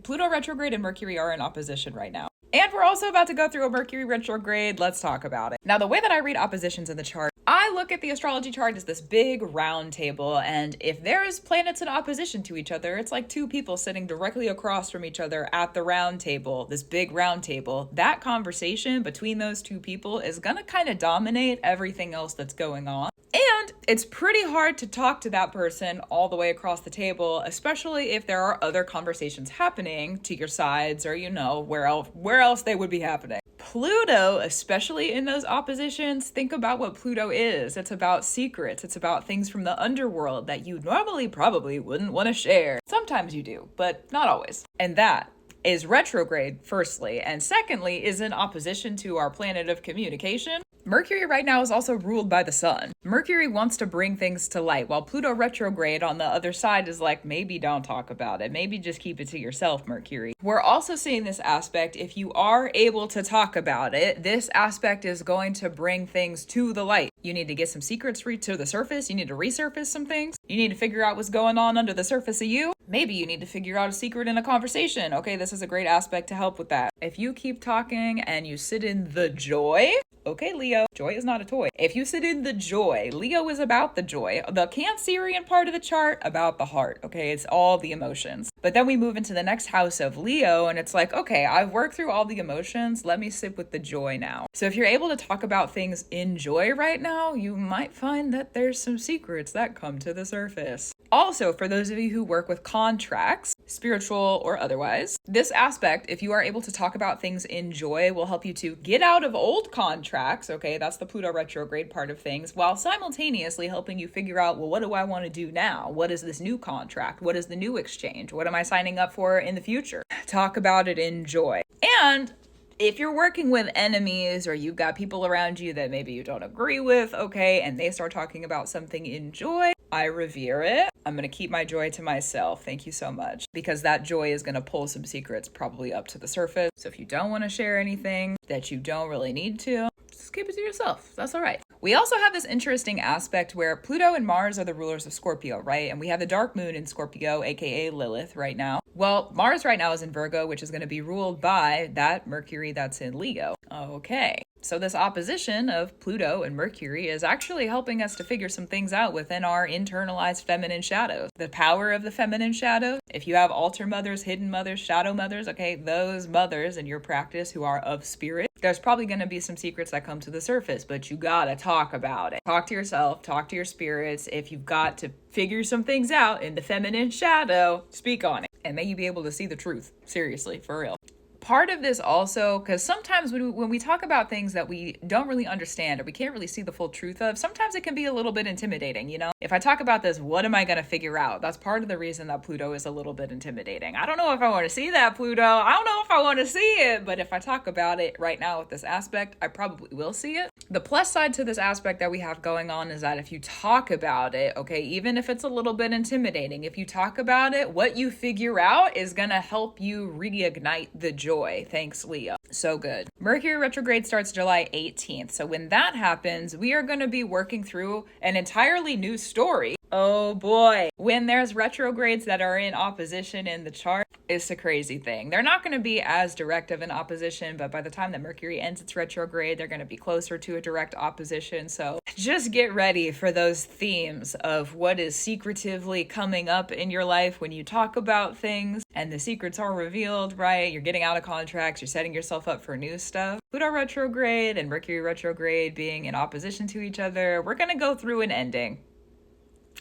Pluto retrograde and Mercury are in opposition right now. And we're also about to go through a Mercury retrograde. Let's talk about it. Now, the way that I read oppositions in the chart, I look at the astrology chart as this big round table, and if there's planets in opposition to each other, it's like two people sitting directly across from each other at the round table, this big round table. That conversation between those two people is gonna kind of dominate everything else that's going on. And it's pretty hard to talk to that person all the way across the table, especially if there are other conversations happening to your sides or, where else they would be happening. Pluto, especially in those oppositions, think about what Pluto is. It's about secrets. It's about things from the underworld that you normally probably wouldn't want to share. Sometimes you do, but not always. And that is retrograde, firstly. And secondly, is in opposition to our planet of communication. Mercury right now is also ruled by the sun. Mercury wants to bring things to light, while Pluto retrograde on the other side is like, maybe don't talk about it. Maybe just keep it to yourself, Mercury. We're also seeing this aspect, if you are able to talk about it, this aspect is going to bring things to the light. You need to get some secrets to the surface. You need to resurface some things. You need to figure out what's going on under the surface of you. Maybe you need to figure out a secret in a conversation. Okay, this is a great aspect to help with that. If you keep talking and you sit in the joy, okay, Leo, joy is not a toy. If you sit in the joy, Leo is about the joy. The Cancerian part of the chart, about the heart, okay? It's all the emotions. But then we move into the next house of Leo, and it's like, okay, I've worked through all the emotions. Let me sit with the joy now. So if you're able to talk about things in joy right now, you might find that there's some secrets that come to the surface. Also, for those of you who work with contracts, spiritual or otherwise, this aspect, if you are able to talk about things in joy, will help you to get out of old contracts, okay, that's the Pluto retrograde part of things, while simultaneously helping you figure out, well, what do I want to do now? What is this new contract? What is the new exchange? What am I signing up for in the future? Talk about it in joy. And if you're working with enemies or you've got people around you that maybe you don't agree with, okay, and they start talking about something in joy, I revere it. I'm going to keep my joy to myself. Thank you so much. Because that joy is going to pull some secrets probably up to the surface. So if you don't want to share anything that you don't really need to, just keep it to yourself. That's all right. We also have this interesting aspect where Pluto and Mars are the rulers of Scorpio, right? And we have the dark moon in Scorpio, aka Lilith, right now. Well, Mars right now is in Virgo, which is going to be ruled by that Mercury that's in Leo. Okay. So this opposition of Pluto and Mercury is actually helping us to figure some things out within our internalized feminine shadows. The power of the feminine shadow. If you have altar mothers, hidden mothers, shadow mothers, okay, those mothers in your practice who are of spirit, there's probably going to be some secrets that come to the surface, but you gotta talk about it. Talk to yourself, talk to your spirits. If you've got to figure some things out in the feminine shadow, speak on it. And may you be able to see the truth. Seriously, for real. Part of this also, because sometimes when we talk about things that we don't really understand or we can't really see the full truth of, sometimes it can be a little bit intimidating, If I talk about this, what am I going to figure out? That's part of the reason that Pluto is a little bit intimidating. I don't know if I want to see that, Pluto. I don't know if I want to see it, but if I talk about it right now with this aspect, I probably will see it. The plus side to this aspect that we have going on is that if you talk about it, okay, even if it's a little bit intimidating, if you talk about it, what you figure out is going to help you reignite the joy. Thanks, Leo. So good. Mercury retrograde starts July 18th. So when that happens, we are going to be working through an entirely new story. Oh boy. When there's retrogrades that are in opposition in the chart, it's a crazy thing. They're not going to be as direct of an opposition, but by the time that Mercury ends its retrograde, they're going to be closer to a direct opposition. So just get ready for those themes of what is secretively coming up in your life when you talk about things and the secrets are revealed, right? You're getting out of contracts, you're setting yourself up for new stuff. Pluto retrograde and Mercury retrograde being in opposition to each other, we're going to go through an ending.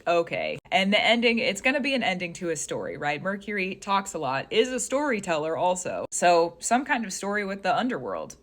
Okay. And the ending, it's going to be an ending to a story, right? Mercury talks a lot, is a storyteller also. So some kind of story with the underworld.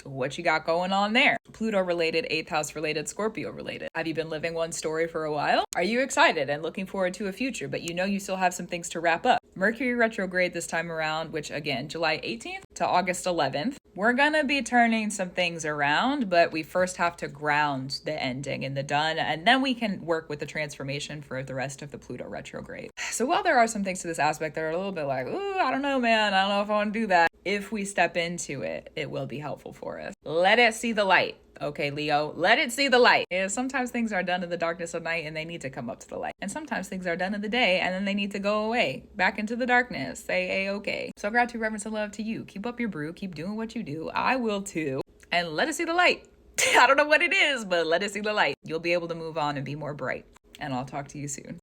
What you got going on there? Pluto related, 8th house related, Scorpio related. Have you been living one story for a while? Are you excited and looking forward to a future, but you still have some things to wrap up? Mercury retrograde this time around, which again, July 18th to August 11th. We're gonna be turning some things around, but we first have to ground the ending and the done, and then we can work with the transformation for the rest of the Pluto retrograde. So while there are some things to this aspect that are a little bit like, ooh, I don't know, man, I don't know if I want to do that. if we step into it, it will be helpful for us. Let it see the light. Okay, Leo, let it see the light. Yeah, sometimes things are done in the darkness of night and they need to come up to the light. And sometimes things are done in the day and then they need to go away, back into the darkness. Say, A-okay. So gratitude, reverence, and love to you. Keep up your brew. Keep doing what you do. I will too. And let it see the light. I don't know what it is, but let it see the light. You'll be able to move on and be more bright. And I'll talk to you soon.